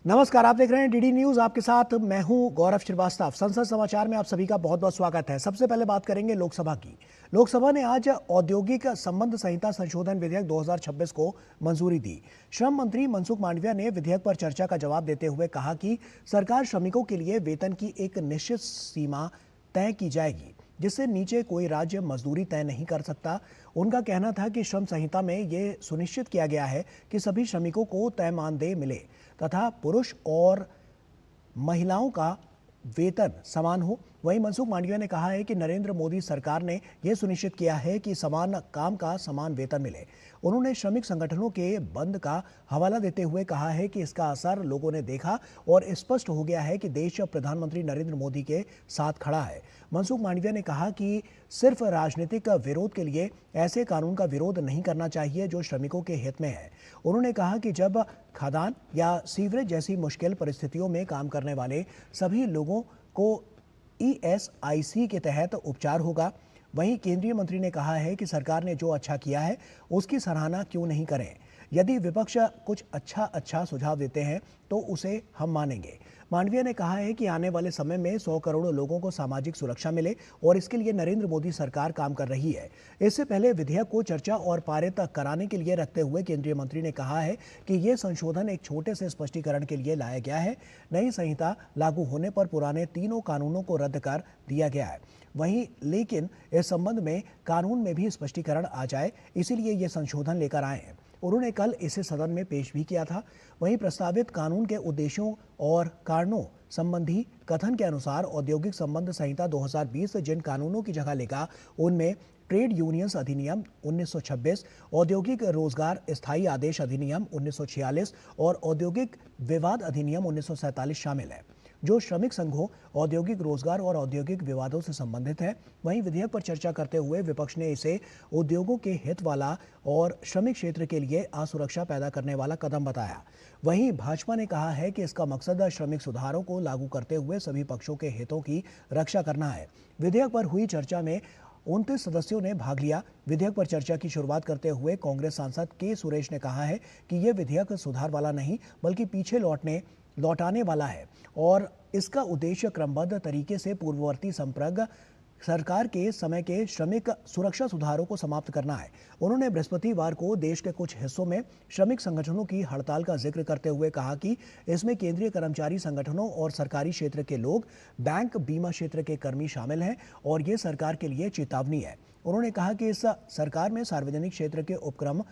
नमस्कार, आप देख रहे हैं डीडी न्यूज। आपके साथ मैं हूं गौरव श्रीवास्तव। संसद समाचार में आप सभी का बहुत बहुत स्वागत है। सबसे पहले बात करेंगे लोकसभा की। लोकसभा ने आज औद्योगिक संबंध संहिता संशोधन विधेयक 2026 को मंजूरी दी। श्रम मंत्री मनसुख मांडविया ने विधेयक पर चर्चा का जवाब देते हुए कहा कि सरकार श्रमिकों के लिए वेतन की एक निश्चित सीमा तय की जाएगी, जिससे नीचे कोई राज्य मजदूरी तय नहीं कर सकता। उनका कहना था कि श्रम संहिता में ये सुनिश्चित किया गया है कि सभी श्रमिकों को तय मानदेय मिले तथा पुरुष और महिलाओं का वेतन समान हो। वहीं मनसुख मांडविया ने कहा है कि नरेंद्र मोदी सरकार ने यह सुनिश्चित किया है कि समान काम का समान वेतन मिले। उन्होंने श्रमिक संगठनों के बंद का हवाला देते हुए कहा है कि इसका असर लोगों ने देखा और स्पष्ट हो गया है कि देश प्रधानमंत्री नरेंद्र मोदी के साथ खड़ा है। मनसुख मांडविया ने कहा कि सिर्फ राजनीतिक विरोध के लिए ऐसे कानून का विरोध नहीं करना चाहिए जो श्रमिकों के हित में है। उन्होंने कहा कि जब खदान या सीवरेज जैसी मुश्किल परिस्थितियों में काम करने वाले सभी लोगों को ईएसआईसी के तहत उपचार होगा। वहीं केंद्रीय मंत्री ने कहा है कि सरकार ने जो अच्छा किया है उसकी सराहना क्यों नहीं करें। यदि विपक्ष कुछ अच्छा सुझाव देते हैं तो उसे हम मानेंगे। मांडविया ने कहा है कि आने वाले समय में 100 करोड़ लोगों को सामाजिक सुरक्षा मिले और इसके लिए नरेंद्र मोदी सरकार काम कर रही है। इससे पहले विधेयक को चर्चा और पारित कराने के लिए रखते हुए केंद्रीय मंत्री ने कहा है कि ये संशोधन एक छोटे से स्पष्टीकरण के लिए लाया गया है। नई संहिता लागू होने पर पुराने तीनों कानूनों को रद्द कर दिया गया है। वहीं लेकिन इस संबंध में कानून में भी स्पष्टीकरण आ जाए, इसीलिए ये संशोधन लेकर आए हैं। उन्होंने कल इसे सदन में पेश भी किया था। वहीं प्रस्तावित कानून के उद्देश्यों और कारणों संबंधी कथन के अनुसार औद्योगिक संबंध संहिता 2020 जिन कानूनों की जगह लेगा उनमें ट्रेड यूनियंस अधिनियम 1926, औद्योगिक रोजगार स्थायी आदेश अधिनियम 1946 और औद्योगिक विवाद अधिनियम 1947 शामिल है, जो श्रमिक संघों, औद्योगिक रोजगार और औद्योगिक विवादों से संबंधित है। वहीं विधेयक पर चर्चा करते हुए विपक्ष ने इसे उद्योगों के हित वाला और श्रमिक क्षेत्र के लिए असुरक्षा पैदा करने वाला कदम बताया। वहीं भाजपा ने कहा है कि इसका मकसद श्रमिक सुधारों को लागू करते हुए सभी पक्षों के हितों की रक्षा करना है। विधेयक पर हुई चर्चा में 29 सदस्यों ने भाग लिया। विधेयक पर चर्चा की शुरुआत करते हुए कांग्रेस सांसद के सुरेश ने कहा है कि यह विधेयक सुधार वाला नहीं बल्कि पीछे लौटाने वाला है और इसका उद्देश्य क्रमबद्ध तरीके से पूर्ववर्ती संप्रग सरकार के समय के श्रमिक सुरक्षा सुधारों को समाप्त करना है। उन्होंने बृहस्पतिवार को देश के कुछ हिस्सों में श्रमिक संगठनों की हड़ताल का जिक्र करते हुए कहा कि इसमें केंद्रीय कर्मचारी संगठनों और सरकारी क्षेत्र के लोग, बैंक, बीमा क्षेत्र के कर्मी शामिल हैं और ये सरकार के लिए चेतावनी है। उन्होंने कहा कि इस सरकार में सार्वजनिक क्षेत्र के उपक्रम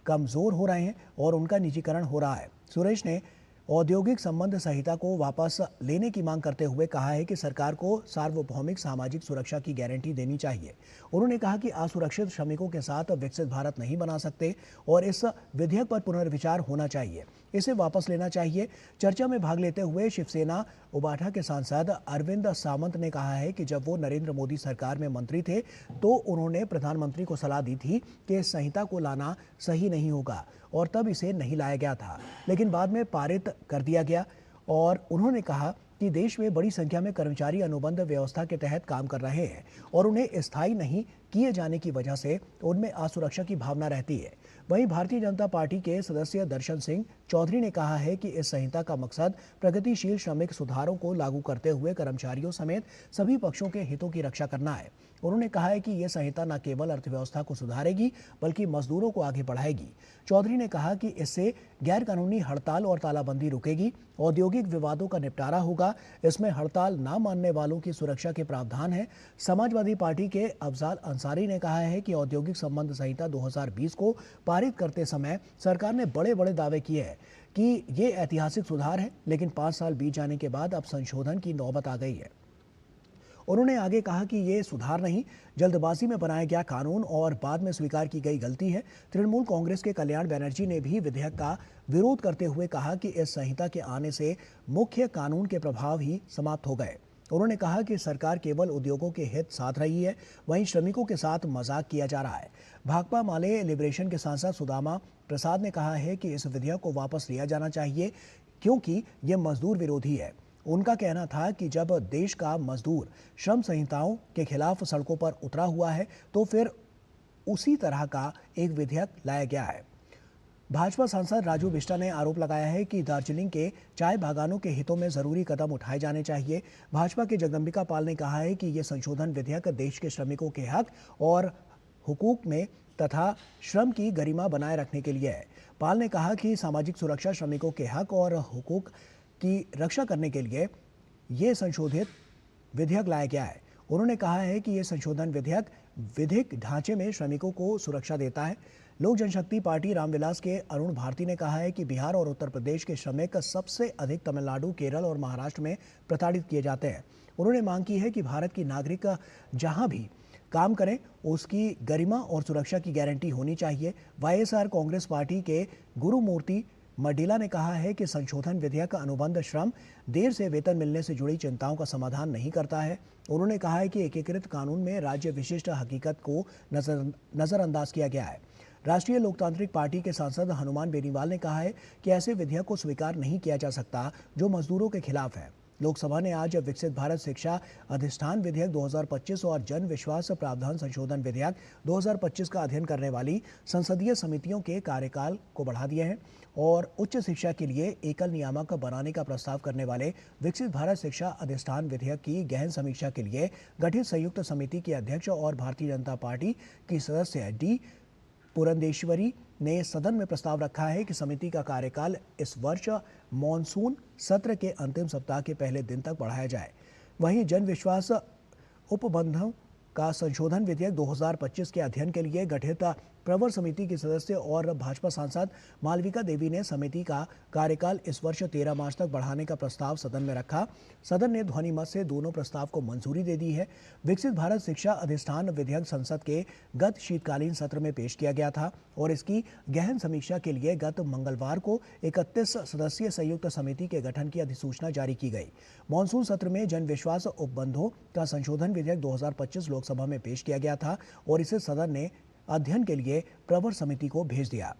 कमजोर हो रहे हैं और उनका निजीकरण हो रहा है। सुरेश ने औद्योगिक संबंध संहिता को वापस लेने की मांग करते हुए कहा है कि सरकार को सार्वभौमिक सामाजिक सुरक्षा की गारंटी देनी चाहिए। उन्होंने कहा कि असुरक्षित श्रमिकों के साथ विकसित भारत नहीं बना सकते और इस विधेयक पर पुनर्विचार होना चाहिए, इसे वापस लेना चाहिए। चर्चा में भाग लेते हुए शिवसेना उबाठा के सांसद अरविंद सावंत ने कहा है कि जब वो नरेंद्र मोदी सरकार में मंत्री थे तो उन्होंने प्रधानमंत्री को सलाह दी थी कि इस संहिता को लाना सही नहीं होगा और तब इसे नहीं लाया गया था, लेकिन बाद में पारित कर दिया गया। और उन्होंने कहा कि देश में बड़ी संख्या में कर्मचारी अनुबंध व्यवस्था के तहत काम कर रहे हैं और उन्हें स्थायी नहीं किए जाने की वजह से उनमें असुरक्षा की भावना रहती है। वहीं भारतीय जनता पार्टी के सदस्य दर्शन सिंह चौधरी ने कहा है कि इस संहिता का मकसद प्रगतिशील श्रमिक सुधारों को लागू करते हुए कर्मचारियों समेत सभी पक्षों के हितों की रक्षा करना है। उन्होंने कहा है कि यह संहिता न केवल अर्थव्यवस्था को सुधारेगी बल्कि मजदूरों को आगे बढ़ाएगी। चौधरी ने कहा कि इससे गैर कानूनी हड़ताल और तालाबंदी रुकेगी, औद्योगिक विवादों का निपटारा होगा, इसमें हड़ताल न मानने वालों की सुरक्षा के प्रावधान है। समाजवादी पार्टी के अफजाल अंसारी ने कहा है कि औद्योगिक संबंध संहिता 2020 को पारित करते समय सरकार ने बड़े बड़े दावे किए हैं कि ये ऐतिहासिक सुधार है, लेकिन 5 साल बीत जाने के बाद अब संशोधन की नौबत आ गई है। उन्होंने आगे कहा कि ये सुधार नहीं, जल्दबाजी में बनाया गया कानून और बाद में स्वीकार की गई गलती है। तृणमूल कांग्रेस के कल्याण बनर्जी ने भी विधेयक का विरोध करते हुए कहा कि इस संहिता के आने से मुख्य कानून के प्रभाव ही समाप्त हो गए। उन्होंने कहा कि सरकार केवल उद्योगों के हित साध रही है, वहीं श्रमिकों के साथ मजाक किया जा रहा है। भाकपा माले लिबरेशन के सांसद सुदामा प्रसाद ने कहा है कि इस विधेयक को वापस लिया जाना चाहिए क्योंकि यह मजदूर विरोधी है। उनका कहना था कि जब देश का मजदूर श्रम संहिताओं के खिलाफ सड़कों पर उतरा हुआ है तो फिर उसी तरह का एक विधेयक लाया गया है। भाजपा सांसद राजू बिष्टा ने आरोप लगाया है कि दार्जिलिंग के चाय बागानों के हितों में जरूरी कदम उठाए जाने चाहिए। भाजपा के जगदम्बिका पाल ने कहा है कि ये संशोधन विधेयक देश के श्रमिकों के हक और हुकूक में तथा श्रम की गरिमा बनाए रखने के लिए है। पाल ने कहा कि सामाजिक सुरक्षा, श्रमिकों के हक और हुकूक की रक्षा करने के लिए ये संशोधित विधेयक लाया गया है। उन्होंने कहा है कि ये संशोधन विधेयक विधिक ढांचे में श्रमिकों को सुरक्षा देता है। लोक जनशक्ति पार्टी रामविलास के अरुण भारती ने कहा है कि बिहार और उत्तर प्रदेश के श्रमिक सबसे अधिक तमिलनाडु, केरल और महाराष्ट्र में प्रताड़ित किए जाते हैं। उन्होंने मांग की है कि भारत की नागरिक जहां भी काम करें उसकी गरिमा और सुरक्षा की गारंटी होनी चाहिए। वाईएसआर कांग्रेस पार्टी के गुरुमूर्ति मडीला ने कहा है कि संशोधन विधेयक अनुबंध श्रम, देर से वेतन मिलने से जुड़ी चिंताओं का समाधान नहीं करता है। उन्होंने कहा है कि एकीकृत कानून में राज्य विशिष्ट हकीकत को नजरअंदाज किया गया है। राष्ट्रीय लोकतांत्रिक पार्टी के सांसद हनुमान बेनीवाल ने कहा है कि ऐसे विधेयक को स्वीकार नहीं किया जा सकता जो मजदूरों के खिलाफ है। लोकसभा ने आज विकसित भारत शिक्षा अधिष्ठान विधेयक 2025 और जन विश्वास प्रावधान संशोधन विधेयक 2025 का अध्ययन करने वाली संसदीय समितियों के कार्यकाल को बढ़ा दिया है और उच्च शिक्षा के लिए एकल नियामक बनाने का प्रस्ताव करने वाले विकसित भारत शिक्षा अधिष्ठान विधेयक की गहन समीक्षा के लिए गठित संयुक्त समिति के अध्यक्ष और भारतीय जनता पार्टी की सदस्य डी पुरंदेश्वरी ने सदन में प्रस्ताव रखा है कि समिति का कार्यकाल इस वर्ष मॉनसून सत्र के अंतिम सप्ताह के पहले दिन तक बढ़ाया जाए। वहीं जन विश्वास उपबंधों का संशोधन विधेयक 2025 के अध्ययन के लिए गठित प्रवर समिति की सदस्य और भाजपा सांसद मालविका देवी ने समिति का कार्यकाल इस वर्ष 13 मार्च तक बढ़ाने का प्रस्ताव सदन में रखा। सदन ने ध्वनि मत से दोनों प्रस्ताव को मंजूरी दे दी है। विकसित भारत शिक्षा अधिष्ठान विधेयक संसद के गत शीतकालीन सत्र में पेश किया गया था और इसकी गहन समीक्षा के लिए गत मंगलवार को 31 सदस्यीय संयुक्त समिति के गठन की अधिसूचना जारी की गई। मॉनसून सत्र में जन विश्वास उपबंधों का संशोधन विधेयक 2025 लोकसभा में पेश किया गया था और इसे सदन ने अध्ययन के लिए प्रवर समिति को भेज दिया।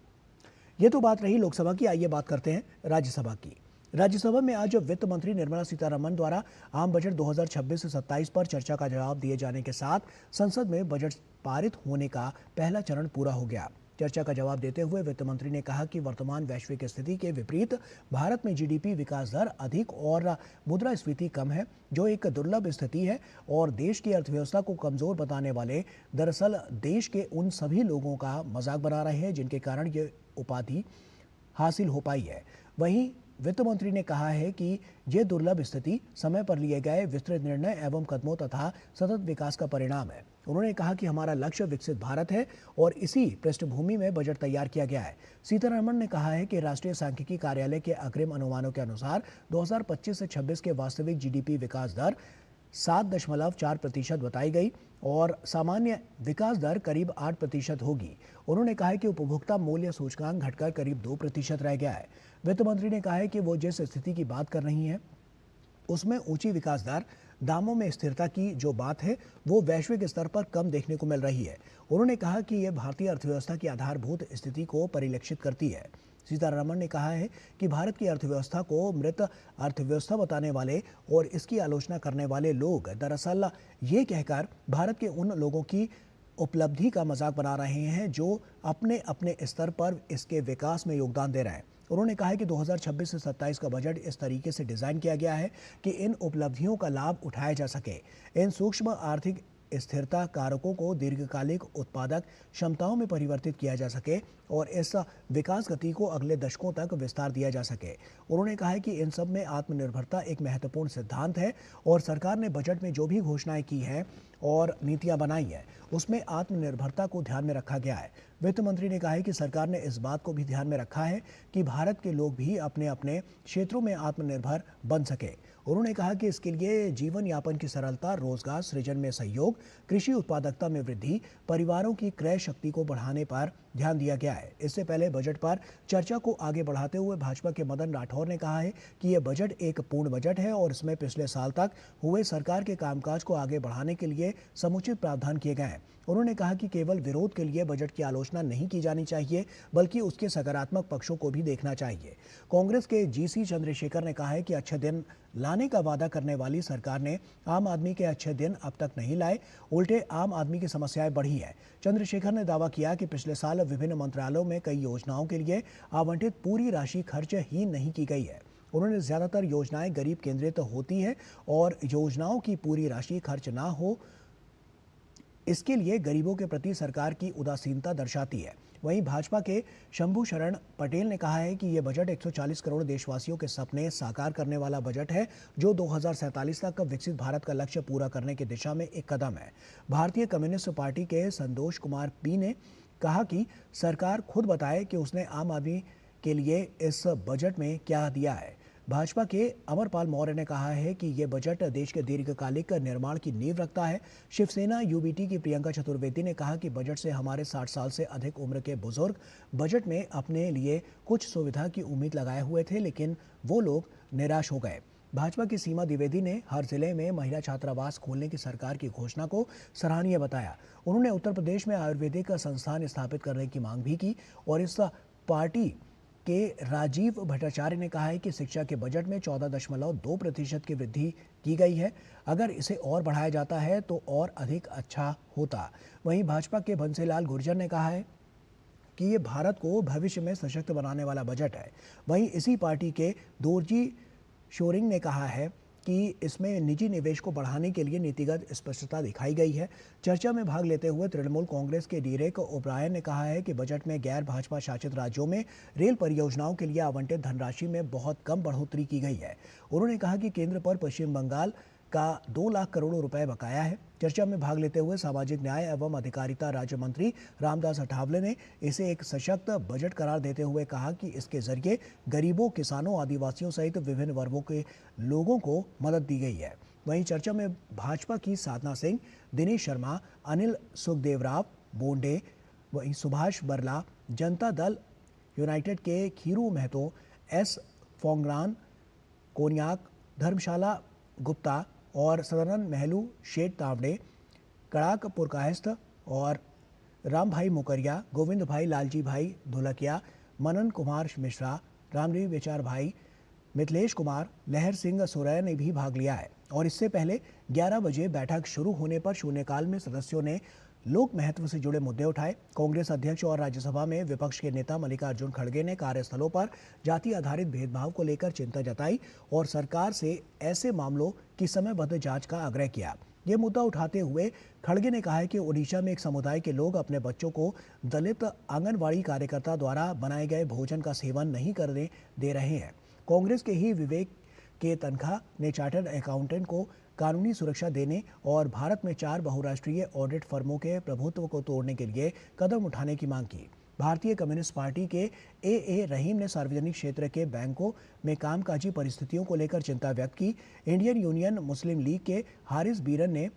ये तो बात रही लोकसभा की। आइए बात करते हैं राज्यसभा की। राज्यसभा में आज वित्त मंत्री निर्मला सीतारमण द्वारा आम बजट 2026 से 27 पर चर्चा का जवाब दिए जाने के साथ संसद में बजट पारित होने का पहला चरण पूरा हो गया। चर्चा का जवाब देते हुए वित्त मंत्री ने कहा कि वर्तमान वैश्विक स्थिति के विपरीत भारत में जीडीपी विकास दर अधिक और मुद्रास्फीति कम है, जो एक दुर्लभ स्थिति है और देश की अर्थव्यवस्था को कमजोर बताने वाले दरअसल देश के उन सभी लोगों का मजाक बना रहे हैं जिनके कारण ये उपाधि हासिल हो पाई है। वहीं वित्त मंत्री ने कहा है कि ये दुर्लभ स्थिति समय पर लिए गए विस्तृत निर्णय एवं कदमों तथा सतत विकास का परिणाम है। उन्होंने कहा कि हमारा लक्ष्य विकसित भारत है और इसी पृष्ठभूमि में बजट तैयार किया गया है। सीतारमण ने कहा है कि राष्ट्रीय सांख्यिकी कार्यालय के अग्रिम अनुमानों के अनुसार 2025 से 26 के वास्तविक जीडीपी विकास दर 7.4% बताई गई और सामान्य विकास दर करीब 8% होगी। उन्होंने कहा कि उपभोक्ता मूल्य सूचकांक घटकर करीब 2% रह गया है। वित्त मंत्री ने कहा है कि वो जिस स्थिति की बात कर रही हैं उसमें ऊंची विकास दर, दामों में स्थिरता की जो बात है वो वैश्विक स्तर पर कम देखने को मिल रही है। उन्होंने कहा कि यह भारतीय अर्थव्यवस्था की आधारभूत स्थिति को परिलक्षित करती है। सीतारमण ने कहा है कि भारत की अर्थव्यवस्था को मृत अर्थव्यवस्था बताने वाले और इसकी आलोचना करने वाले लोग दरअसल ये कहकर भारत के उन लोगों की उपलब्धि का मजाक बना रहे हैं जो अपने अपने स्तर पर इसके विकास में योगदान दे रहे हैं। उन्होंने कहा है कि 2026 से 27 का बजट इस तरीके से डिजाइन किया गया है कि इन उपलब्धियों का लाभ उठाया जा सके। इन सूक्ष्म आर्थिक स्थिरता कारकों को दीर्घकालिक उत्पादक क्षमताओं में परिवर्तित किया जा सके और इस विकास गति को अगले दशकों तक विस्तार दिया जा सके। उन्होंने कहा है कि इन सब में आत्मनिर्भरता एक महत्वपूर्ण सिद्धांत है और सरकार ने बजट में जो भी घोषणाएं की हैं और नीतियां बनाई हैं उसमें आत्मनिर्भरता को ध्यान में रखा गया है। वित्त मंत्री ने कहा है कि सरकार ने इस बात को भी ध्यान में रखा है कि भारत के लोग भी अपने अपने क्षेत्रों में आत्मनिर्भर बन सके। उन्होंने कहा कि इसके लिए जीवन यापन की सरलता, रोजगार सृजन में सहयोग, कृषि उत्पादकता में वृद्धि, परिवारों की क्रय शक्ति को बढ़ाने पर ध्यान दिया गया है। इससे पहले बजट पर चर्चा को आगे बढ़ाते हुए भाजपा के मदन राठौर ने कहा है कि यह बजट एक पूर्ण बजट है और इसमें पिछले साल तक हुए सरकार के कामकाज को आगे बढ़ाने के लिए लिए समुचित प्रावधान किए गए हैं। उन्होंने कहा कि केवल विरोध के लिए बजट की आलोचना नहीं की जानी चाहिए, बल्कि उसके सकारात्मक पक्षों को भी देखना चाहिए। कांग्रेस के जीसी चंद्रशेखर ने कहा है कि अच्छे दिन लाने का वादा करने वाली सरकार ने आम आदमी के अच्छे दिन अब तक नहीं लाए, उल्टे आम आदमी की समस्याएं बढ़ी हैं। चंद्रशेखर ने दावा किया कि पिछले साल विभिन्न मंत्रालयों में कई योजनाओं के लिए आवंटित पूरी राशि खर्च ही नहीं की गई है। उन्होंने ज्यादातर योजनाएं गरीब केंद्रित होती हैं और योजनाओं की पूरी राशि खर्च ना हो, इसके लिए गरीबों के प्रति सरकार की उदासीनता दर्शाती है। वहीं भाजपा के शंभू शरण पटेल ने कहा है कि ये बजट 140 करोड़ देशवासियों के सपने साकार करने वाला बजट है, जो 2047 तक विकसित भारत का लक्ष्य पूरा करने की दिशा में एक कदम है। भारतीय कम्युनिस्ट पार्टी के संतोष कुमार पी ने कहा कि सरकार खुद बताए कि उसने आम आदमी के लिए इस बजट में क्या दिया है। भाजपा के अमरपाल मौर्य ने कहा है कि यह बजट देश के दीर्घकालिक निर्माण की नींव रखता है। शिवसेना यूबीटी की प्रियंका चतुर्वेदी ने कहा कि बजट से हमारे 60 साल से अधिक उम्र के बुजुर्ग बजट में अपने लिए कुछ सुविधा की उम्मीद लगाए हुए थे, लेकिन वो लोग निराश हो गए। भाजपा की सीमा द्विवेदी ने हर जिले में महिला छात्रावास खोलने की सरकार की घोषणा को सराहनीय बताया। उन्होंने उत्तर प्रदेश में आयुर्वेदिक संस्थान स्थापित करने की मांग भी की और इस पार्टी के राजीव भट्टाचार्य ने कहा है कि शिक्षा के बजट में 14.2% की वृद्धि की गई है। अगर इसे और बढ़ाया जाता है तो और अधिक अच्छा होता। वहीं भाजपा के बंसीलाल गुर्जर ने कहा है कि ये भारत को भविष्य में सशक्त बनाने वाला बजट है। वहीं इसी पार्टी के दोरजी शोरिंग ने कहा है कि इसमें निजी निवेश को बढ़ाने के लिए नीतिगत स्पष्टता दिखाई गई है। चर्चा में भाग लेते हुए तृणमूल कांग्रेस के डीरेक ओब्रायन ने कहा है कि बजट में गैर भाजपा शासित राज्यों में रेल परियोजनाओं के लिए आवंटित धनराशि में बहुत कम बढ़ोतरी की गई है। उन्होंने कहा कि केंद्र पर पश्चिम बंगाल का 2 लाख करोड़ रुपए बकाया है। चर्चा में भाग लेते हुए सामाजिक न्याय एवं अधिकारिता राज्य मंत्री रामदास अठावले ने इसे एक सशक्त बजट करार देते हुए कहा कि इसके जरिए गरीबों, किसानों, आदिवासियों सहित विभिन्न वर्गों के लोगों को मदद दी गई है। वहीं चर्चा में भाजपा की साधना सिंह, दिनेश शर्मा, अनिल सुखदेवराव बोंडे, वहीं सुभाष बरला, जनता दल यूनाइटेड के खीरू महतो, एस फोंगरान, कोन्याक, धर्मशाला गुप्ता और सदानंद महलू, शेठ तावड़े, कड़ाक पुरकायस्थ और राम भाई मुकरिया, गोविंद भाई, लालजी भाई धुलकिया, मनन कुमार मिश्रा, रामदेव विचार भाई, मिथिलेश कुमार, लहर सिंह सोरेन ने भी भाग लिया है। और इससे पहले 11 बजे बैठक शुरू होने पर शून्यकाल में सदस्यों ने लोक महत्व से जुड़े मुद्दे उठाए। कांग्रेस अध्यक्ष और राज्यसभा में विपक्ष के नेता मल्लिकार्जुन खड़गे ने कार्यस्थलों पर जाति आधारित भेदभाव को लेकर चिंता जताई और सरकार से ऐसे मामलों की समयबद्ध जांच का आग्रह किया। ये मुद्दा उठाते हुए खड़गे ने कहा है कि ओडिशा में एक समुदाय के लोग अपने बच्चों को दलित आंगनवाड़ी कार्यकर्ता द्वारा बनाए गए भोजन का सेवन नहीं करने दे रहे हैं। कांग्रेस के ही विवेक के तनखा ने चार्टर्ड अकाउंटेंट को कानूनी सुरक्षा देने और भारत में 4 बहुराष्ट्रीय ऑडिट फर्मों के प्रभुत्व को तोड़ने के लिए कदम उठाने की मांग की। भारतीय कम्युनिस्ट पार्टी के ए रहीम ने सार्वजनिक क्षेत्र के बैंकों में कामकाजी परिस्थितियों को लेकर चिंता व्यक्त की। इंडियन यूनियन मुस्लिम लीग के हारिस बीरन ने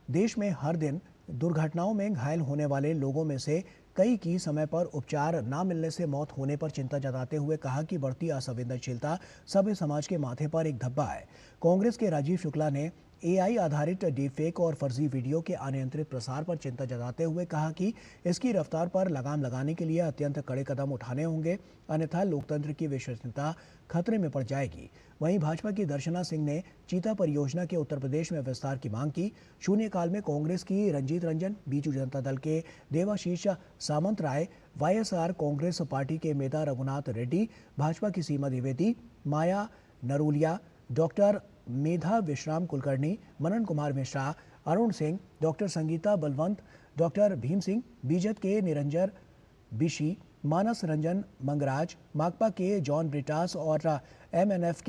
देश में हर दिन दुर्घटनाओं में घायल होने वाले लोगों में से कई की समय पर उपचार न मिलने से मौत होने पर चिंता जताते हुए कहा कि बढ़ती असंवेदनशीलता सभ्य समाज के माथे पर एक धब्बा है। कांग्रेस के राजीव शुक्ला ने एआई आधारित डीपफेक और फर्जी वीडियो के अनियंत्रित प्रसार पर चिंता जताते हुए कहा कि इसकी रफ्तार पर लगाम लगाने के लिए अत्यंत कड़े कदम उठाने होंगे, अन्यथा लोकतंत्र की विश्वसनीयता खतरे में पड़ जाएगी। वहीं भाजपा की दर्शना सिंह ने चीता परियोजना के उत्तर प्रदेश में विस्तार की मांग की। शून्यकाल में कांग्रेस की रंजीत रंजन, बीजू जनता दल के देवाशीष सामंत राय, वाईएसआर कांग्रेस पार्टी के मेधा रघुनाथ रेड्डी, भाजपा की सीमा द्विवेदी, माया नरूलिया, doctor Medha Vishram Kulkarni, Manan Kumar Mishra, Arun Singh, doctor Sangeeta Balwant, doctor Bhim Singh, BJP के निरंजन बिशी, मानस रंजन मंगराज, माकपा के जॉन ब्रिटास और एमएनएफ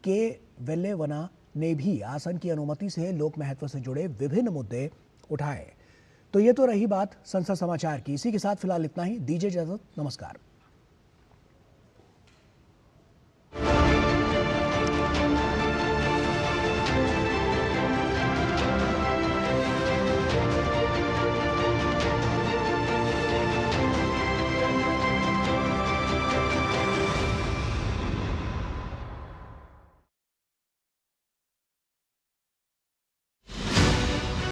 के वेल्लेवना ने भी आसन की अनुमति से लोक महत्व से जुड़े विभिन्न मुद्दे उठाए। तो ये तो रही बात संसद समाचार की। इसी के साथ फिलहाल इतना ही। दीजिए इजाजत। नमस्कार।